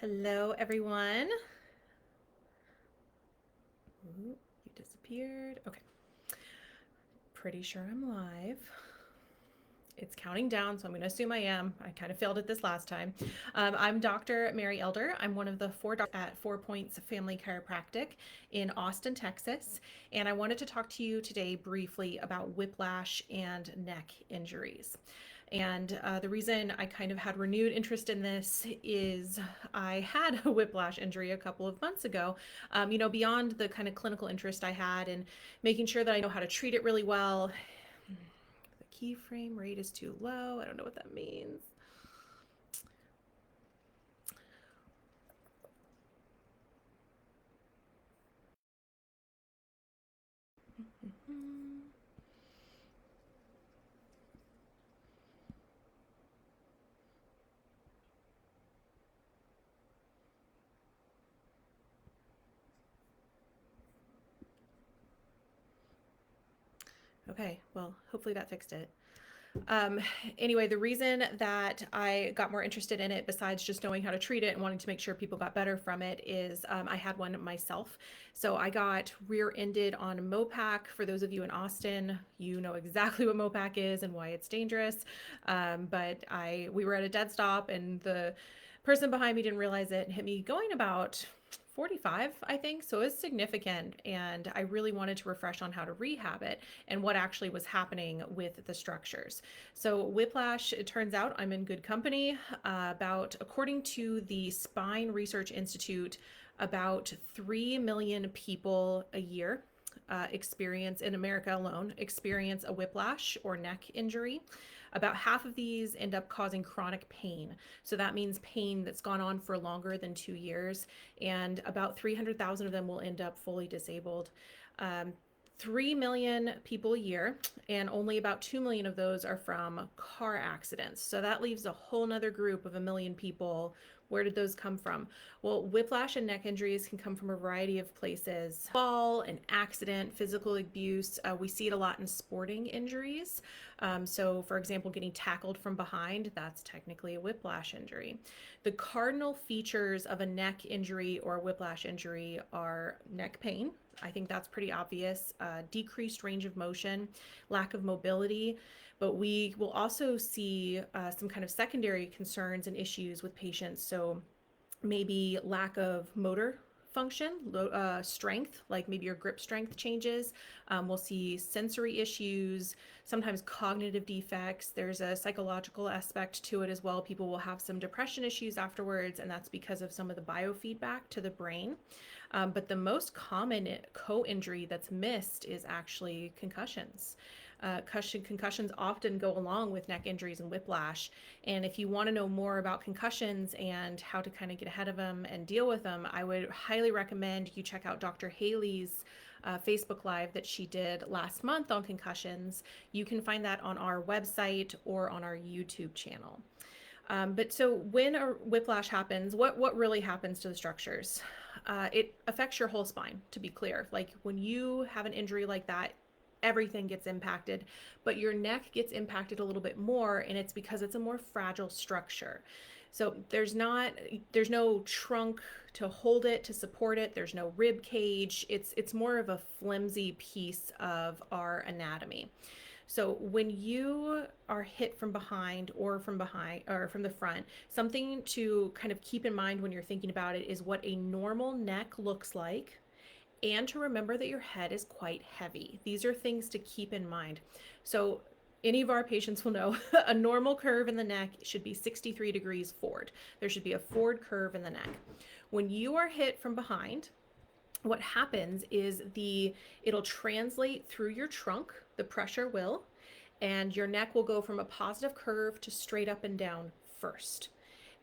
Hello, everyone. Ooh, you disappeared. Okay. Pretty sure I'm live. It's counting down, so I'm going to assume I am. I kind of failed at this last time. I'm Dr. Mary Elder. I'm one of the 4 doctors at 4 Points Family Chiropractic in Austin, Texas. And I wanted to talk to you today briefly about whiplash and neck injuries. And the reason I kind of had renewed interest in this is I had a whiplash injury a couple of months ago. Beyond the kind of clinical interest I had in making sure that I know how to treat it really well. The keyframe rate is too low. I don't know what that means. Okay, well, hopefully that fixed it. Um, anyway, the reason that I got more interested in it, besides just knowing how to treat it and wanting to make sure people got better from it, is I had one myself. So I got rear-ended on Mopac. For those of you in Austin, you know exactly what Mopac is and why it's dangerous. But we were at a dead stop, and the person behind me didn't realize it and hit me going about 45, I think. So it's significant. And I really wanted to refresh on how to rehab it and what actually was happening with the structures. So whiplash, it turns out I'm in good company. According to the Spine Research Institute, about 3 million people a year experience in America alone experience a whiplash or neck injury. About half of these end up causing chronic pain. So that means pain that's gone on for longer than 2 years, and about 300,000 of them will end up fully disabled. 3 million people a year, and only about 2 million of those are from car accidents. So that leaves a whole nother group of 1 million people. Where did those come from? Well, whiplash and neck injuries can come from a variety of places. Fall, an accident, physical abuse. We see it a lot in sporting injuries. So, for example, getting tackled from behind, that's technically a whiplash injury. The cardinal features of a neck injury or a whiplash injury are neck pain. I think that's pretty obvious. Decreased range of motion, lack of mobility, but we will also see some kind of secondary concerns and issues with patients. So maybe lack of motor function, strength, like maybe your grip strength changes. We'll see sensory issues, sometimes cognitive defects. There's a psychological aspect to it as well. People will have some depression issues afterwards, and that's because of some of the biofeedback to the brain. But the most common co-injury that's missed is actually concussions. Concussions often go along with neck injuries and whiplash. And if you want to know more about concussions and how to kind of get ahead of them and deal with them, I would highly recommend you check out Dr. Haley's Facebook Live that she did last month on concussions. You can find that on our website or on our YouTube channel. But so when a whiplash happens, what really happens to the structures? It affects your whole spine, to be clear. Like when you have an injury like that, everything gets impacted, but your neck gets impacted a little bit more, and it's because it's a more fragile structure. So there's no trunk to hold it, to support it. There's no rib cage. It's more of a flimsy piece of our anatomy. So when you are hit from behind or from the front, something to kind of keep in mind when you're thinking about it is what a normal neck looks like, and to remember that your head is quite heavy. These are things to keep in mind. So any of our patients will know a normal curve in the neck should be 63 degrees forward. There should be a forward curve in the neck. When you are hit from behind, what happens is it'll translate through your trunk, the pressure will, and your neck will go from a positive curve to straight up and down first.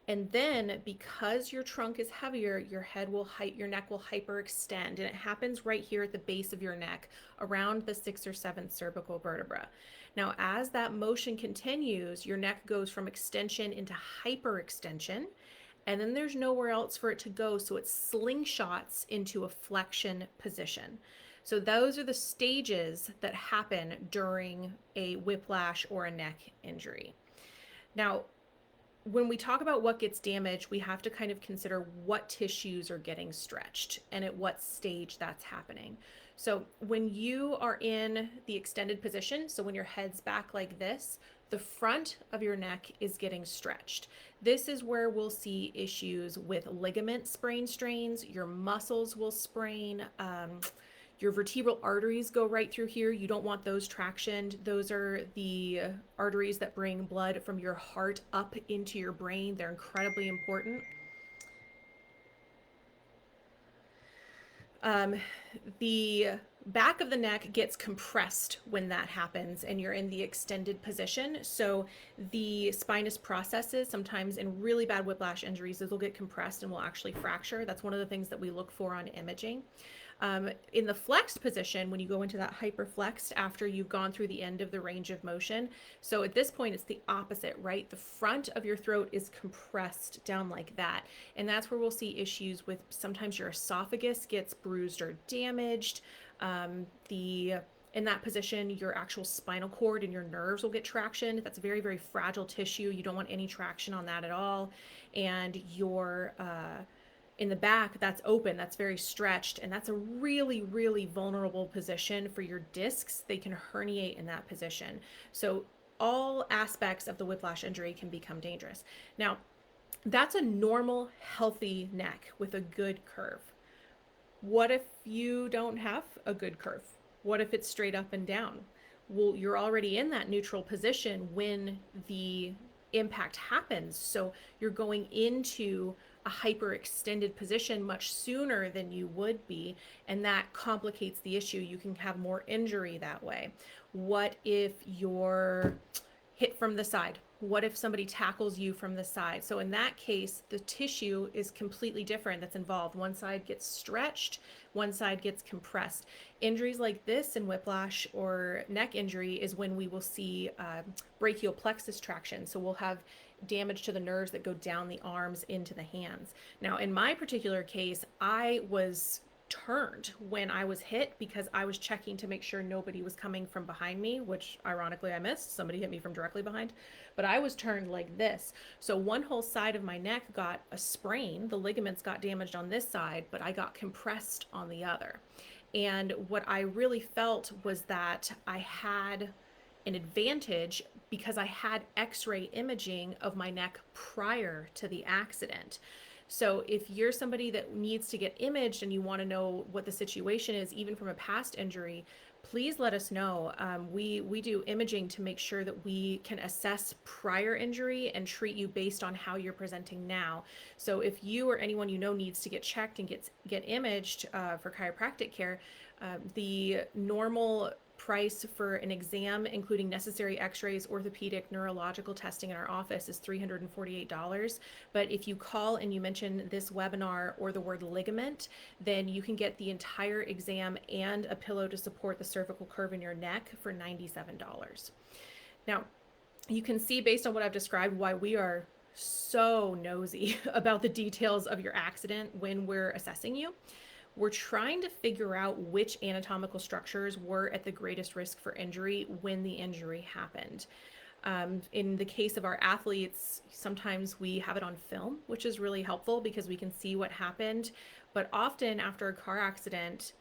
And then because your trunk is heavier, your neck will hyperextend, and it happens right here at the base of your neck around the 6th or 7th cervical vertebra. Now, as that motion continues, your neck goes from extension into hyperextension, and then there's nowhere else for it to go, so it slingshots into a flexion position. So those are the stages that happen during a whiplash or a neck injury. Now, when we talk about what gets damaged, we have to kind of consider what tissues are getting stretched and at what stage that's happening. So when you are in the extended position, so when your head's back like this, the front of your neck is getting stretched. This is where we'll see issues with ligament sprain strains. Your muscles will sprain. Your vertebral arteries go right through here. You don't want those tractioned. Those are the arteries that bring blood from your heart up into your brain. They're incredibly important. Um, the back of the neck gets compressed when that happens and you're in the extended position. So the spinous processes, sometimes in really bad whiplash injuries, those will get compressed and will actually fracture. That's one of the things that we look for on imaging. In the flexed position, when you go into that hyperflexed after you've gone through the end of the range of motion, so at this point it's the opposite, right? The front of your throat is compressed down like that, and that's where we'll see issues with sometimes your esophagus gets bruised or damaged. In that position, your actual spinal cord and your nerves will get traction. That's very, very fragile tissue. You don't want any traction on that at all. And your in the back, that's open, that's very stretched, and that's a really, really vulnerable position for your discs. They can herniate in that position. So all aspects of the whiplash injury can become dangerous. Now, that's a normal, healthy neck with a good curve. What if you don't have a good curve? What if it's straight up and down? Well, you're already in that neutral position when the impact happens. So you're going into a hyperextended position much sooner than you would be, and that complicates the issue. You can have more injury that way. What if you're hit from the side? What if somebody tackles you from the side? So in that case, the tissue is completely different that's involved. One side gets stretched, one side gets compressed. Injuries like this in whiplash or neck injury is when we will see brachial plexus traction. So we'll have damage to the nerves that go down the arms into the hands. Now, in my particular case, I was turned when I was hit because I was checking to make sure nobody was coming from behind me, which ironically I missed. Somebody hit me from directly behind, but I was turned like this. So one whole side of my neck got a sprain. The ligaments got damaged on this side, but I got compressed on the other. And what I really felt was that I had an advantage because I had x-ray imaging of my neck prior to the accident. So if you're somebody that needs to get imaged and you want to know what the situation is, even from a past injury, please let us know. We do imaging to make sure that we can assess prior injury and treat you based on how you're presenting now. So if you or anyone you know needs to get checked and get imaged for chiropractic care, the normal price for an exam, including necessary x-rays, orthopedic, neurological testing in our office is $348. But if you call and you mention this webinar or the word ligament, then you can get the entire exam and a pillow to support the cervical curve in your neck for $97. Now, you can see based on what I've described why we are so nosy about the details of your accident when we're assessing you. We're trying to figure out which anatomical structures were at the greatest risk for injury when the injury happened. In the case of our athletes, sometimes we have it on film, which is really helpful because we can see what happened. But often after a car accident,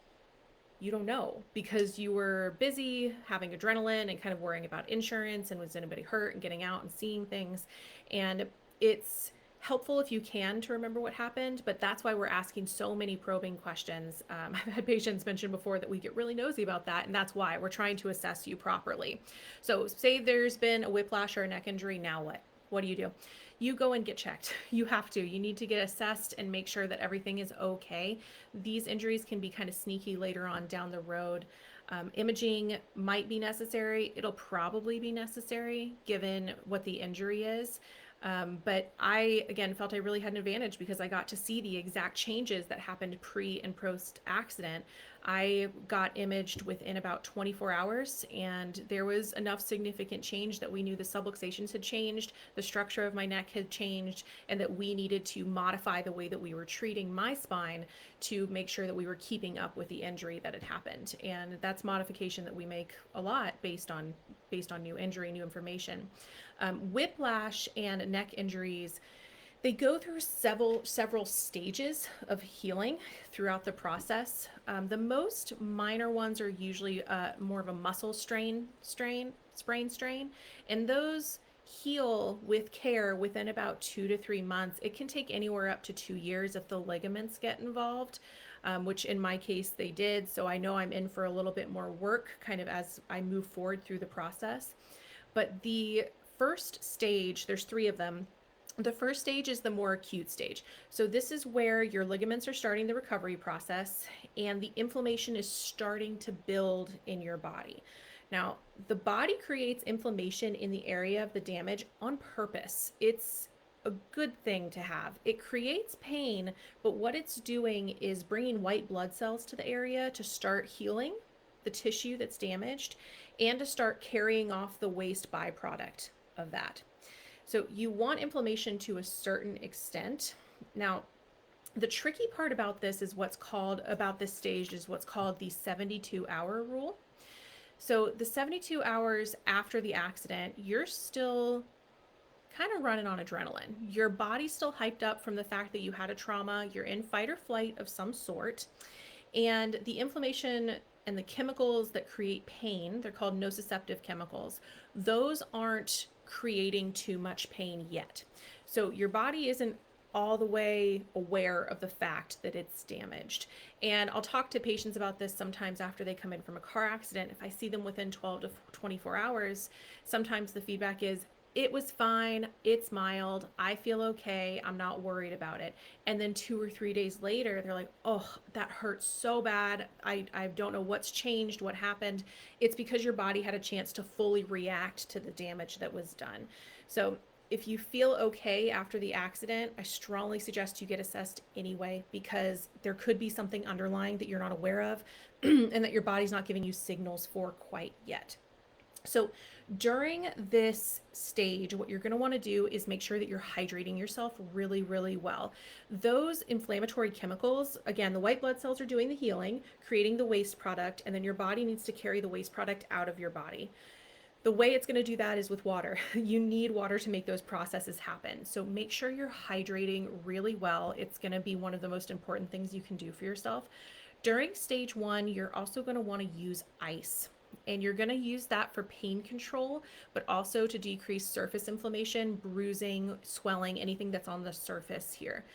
you don't know because you were busy having adrenaline and kind of worrying about insurance and was anybody hurt and getting out and seeing things. And it's helpful if you can to remember what happened, but that's why we're asking so many probing questions. I've had patients mention before that we get really nosy about that, and that's why we're trying to assess you properly. So say there's been a whiplash or a neck injury, now what? What do? You go and get checked. You have to. You need to get assessed and make sure that everything is okay. These injuries can be kind of sneaky later on down the road. Imaging might be necessary. It'll probably be necessary given what the injury is. But I, again, felt I really had an advantage because I got to see the exact changes that happened pre and post accident. I got imaged within about 24 hours, and there was enough significant change that we knew the subluxations had changed, the structure of my neck had changed, and that we needed to modify the way that we were treating my spine to make sure that we were keeping up with the injury that had happened. And that's modification that we make a lot based on based on new injury, new information. Whiplash and neck injuries, they go through several stages of healing throughout the process. The most minor ones are usually more of a muscle sprain, and those heal with care within about 2 to 3 months. It can take anywhere up to 2 years if the ligaments get involved, which in my case they did. So I know I'm in for a little bit more work kind of as I move forward through the process. But the first stage, there's three of them. The first stage is the more acute stage. So this is where your ligaments are starting the recovery process and the inflammation is starting to build in your body. Now, the body creates inflammation in the area of the damage on purpose. It's a good thing to have. It creates pain, but what it's doing is bringing white blood cells to the area to start healing the tissue that's damaged and to start carrying off the waste byproduct of that. So you want inflammation to a certain extent. Now, the tricky part about this is about this stage is what's called the 72-hour rule. So the 72 hours after the accident, you're still kind of running on adrenaline. Your body's still hyped up from the fact that you had a trauma. You're in fight or flight of some sort. And the inflammation and the chemicals that create pain, they're called nociceptive chemicals, those aren't creating too much pain yet. So your body isn't all the way aware of the fact that it's damaged. And I'll talk to patients about this sometimes after they come in from a car accident. If I see them within 12 to 24 hours, sometimes the feedback is, it was fine, it's mild, I feel okay, I'm not worried about it. And then 2 or 3 days later, they're like, oh, that hurts so bad. I don't know what's changed, what happened. It's because your body had a chance to fully react to the damage that was done. So if you feel okay after the accident, I strongly suggest you get assessed anyway, because there could be something underlying that you're not aware of and that your body's not giving you signals for quite yet. So during this stage, what you're going to want to do is make sure that you're hydrating yourself really, really well. Those inflammatory chemicals, again, the white blood cells are doing the healing, creating the waste product, and then your body needs to carry the waste product out of your body. The way it's going to do that is with water. You need water to make those processes happen. So make sure you're hydrating really well. It's going to be one of the most important things you can do for yourself. During stage 1, you're also going to want to use ice. And you're going to use that for pain control, but also to decrease surface inflammation, bruising, swelling, anything that's on the surface here.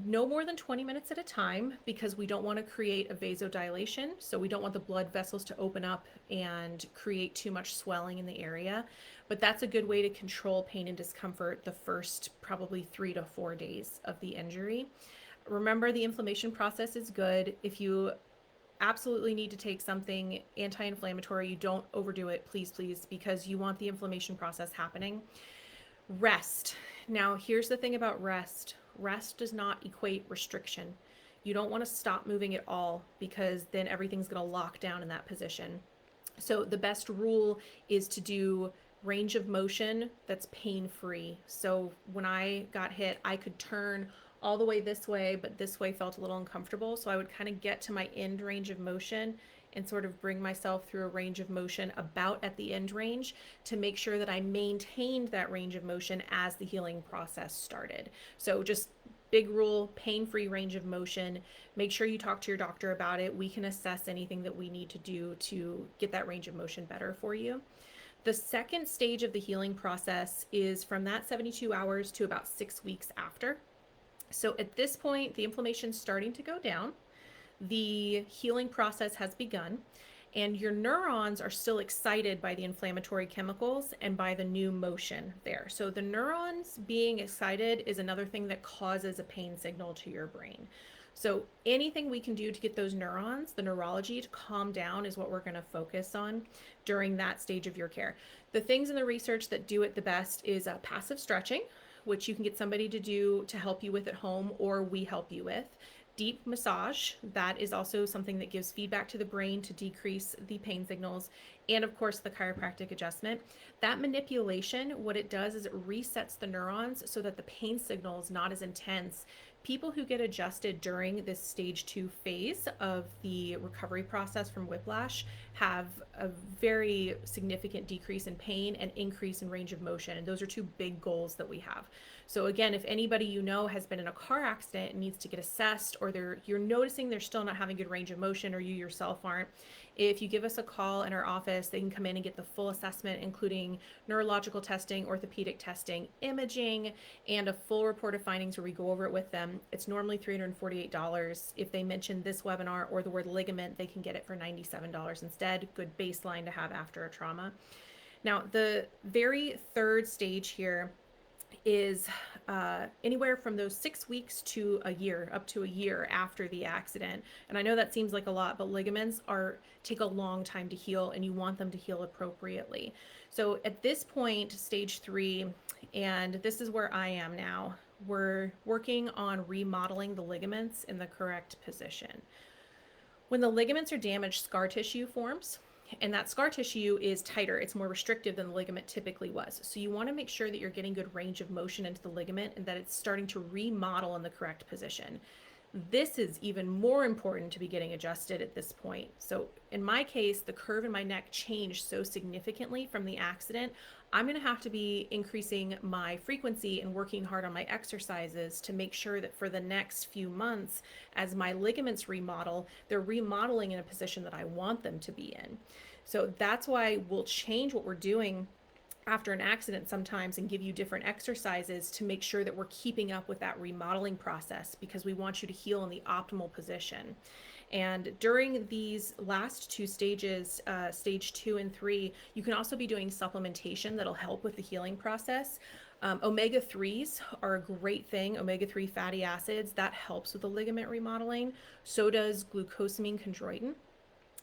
No more than 20 minutes at a time, because we don't want to create a vasodilation. So we don't want the blood vessels to open up and create too much swelling in the area. But that's a good way to control pain and discomfort the first probably 3 to 4 days of the injury. Remember, the inflammation process is good. If you absolutely need to take something anti-inflammatory, you don't overdo it, please, because you want the inflammation process happening. Rest. Now, here's the thing about rest. Rest does not equate restriction. You don't want to stop moving at all, because then everything's going to lock down in that position. So the best rule is to do range of motion that's pain-free. So when I got hit, I could turn all the way this way, but this way felt a little uncomfortable. So I would kind of get to my end range of motion and sort of bring myself through a range of motion about at the end range to make sure that I maintained that range of motion as the healing process started. So just big rule, pain-free range of motion. Make sure you talk to your doctor about it. We can assess anything that we need to do to get that range of motion better for you. The second stage of the healing process is from that 72 hours to about 6 weeks after. So at this point, the inflammation's starting to go down. The healing process has begun, and your neurons are still excited by the inflammatory chemicals and by the new motion there. So the neurons being excited is another thing that causes a pain signal to your brain. So anything we can do to get those neurons, the neurology, to calm down is what we're going to focus on during that stage of your care. The things in the research that do it the best is passive stretching, which you can get somebody to do to help you with at home, or we help you with. Deep massage, that is also something that gives feedback to the brain to decrease the pain signals. And of course, the chiropractic adjustment. That manipulation, what it does is it resets the neurons so that the pain signal is not as intense, people who get adjusted during this stage 2 phase of the recovery process from whiplash have a very significant decrease in pain and increase in range of motion. And those are two big goals that we have. So again, if anybody you know has been in a car accident and needs to get assessed, or you're noticing they're still not having good range of motion, or you yourself aren't, if you give us a call in our office, they can come in and get the full assessment, including neurological testing, orthopedic testing, imaging, and a full report of findings where we go over it with them. It's normally $348. If they mention this webinar or the word ligament, they can get it for $97 instead. Good baseline to have after a trauma. Now, the very third stage here is anywhere from those 6 weeks to a year, up to a year after the accident. And I know that seems like a lot, but ligaments take a long time to heal, and you want them to heal appropriately. So at this point, stage 3, and this is where I am now, we're working on remodeling the ligaments in the correct position. When the ligaments are damaged, scar tissue forms. And that scar tissue is tighter. It's more restrictive than the ligament typically was. So you want to make sure that you're getting good range of motion into the ligament and that it's starting to remodel in the correct position. This is even more important to be getting adjusted at this point. So in my case, the curve in my neck changed so significantly from the accident. I'm going to have to be increasing my frequency and working hard on my exercises to make sure that for the next few months, as my ligaments remodel, they're remodeling in a position that I want them to be in. So that's why we'll change what we're doing after an accident sometimes and give you different exercises to make sure that we're keeping up with that remodeling process, because we want you to heal in the optimal position. And during these last two stages, stage 2 and 3, you can also be doing supplementation that'll help with the healing process. Omega-3s are a great thing. Omega-3 fatty acids, that helps with the ligament remodeling. So does glucosamine chondroitin.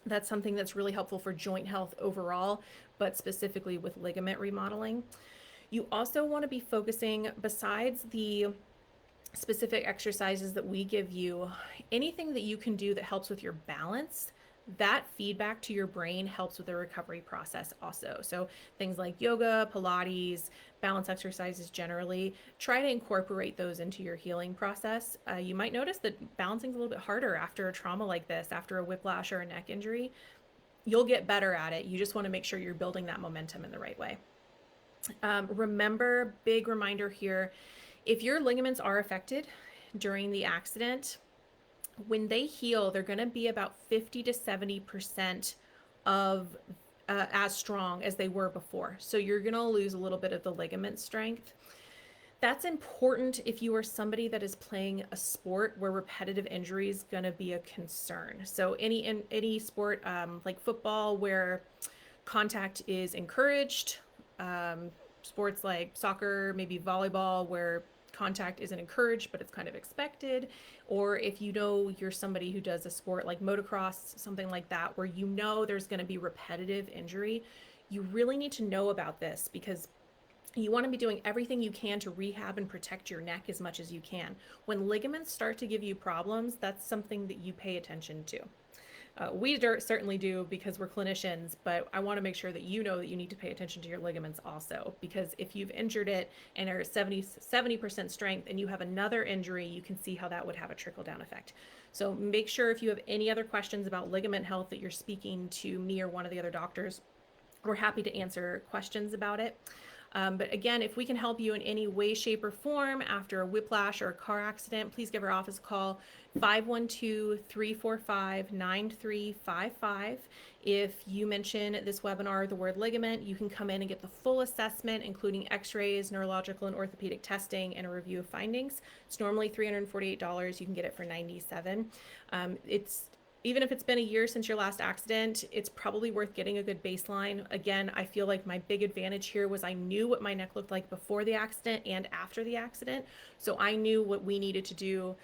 That's something that's really helpful for joint health overall, but specifically with ligament remodeling. You also want to be focusing, besides the specific exercises that we give you, anything that you can do that helps with your balance. That feedback to your brain helps with the recovery process also. So things like yoga, Pilates, balance exercises generally, try to incorporate those into your healing process. You might notice that balancing is a little bit harder after a trauma like this, after a whiplash or a neck injury. You'll get better at it. You just want to make sure you're building that momentum in the right way. Remember, big reminder here, if your ligaments are affected during the accident, when they heal, they're going to be about 50 to 70% of as strong as they were before. So you're going to lose a little bit of the ligament strength. That's important if you are somebody that is playing a sport where repetitive injury is going to be a concern. So any sport like football where contact is encouraged, sports like soccer, maybe volleyball, where contact isn't encouraged, but it's kind of expected. Or if you know you're somebody who does a sport like motocross, something like that, where you know there's going to be repetitive injury, you really need to know about this, because you want to be doing everything you can to rehab and protect your neck as much as you can. When ligaments start to give you problems, that's something that you pay attention to. We certainly do, because we're clinicians, but I want to make sure that you know that you need to pay attention to your ligaments also, because if you've injured it and are 70% strength and you have another injury, you can see how that would have a trickle-down effect. So make sure if you have any other questions about ligament health that you're speaking to me or one of the other doctors. We're happy to answer questions about it. But again, if we can help you in any way, shape, or form after a whiplash or a car accident, please give our office a call, 512-345-9355. If you mention this webinar, the word ligament, you can come in and get the full assessment, including x-rays, neurological and orthopedic testing, and a review of findings. It's normally $348. You can get it for $97. Even if it's been a year since your last accident, it's probably worth getting a good baseline. Again, I feel like my big advantage here was I knew what my neck looked like before the accident and after the accident. So I knew what we needed to do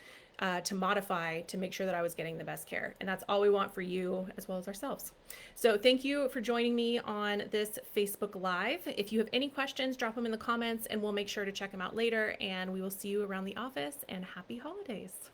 to modify to make sure that I was getting the best care. And that's all we want for you as well as ourselves. So thank you for joining me on this Facebook Live. If you have any questions, drop them in the comments and we'll make sure to check them out later. And we will see you around the office, and happy holidays.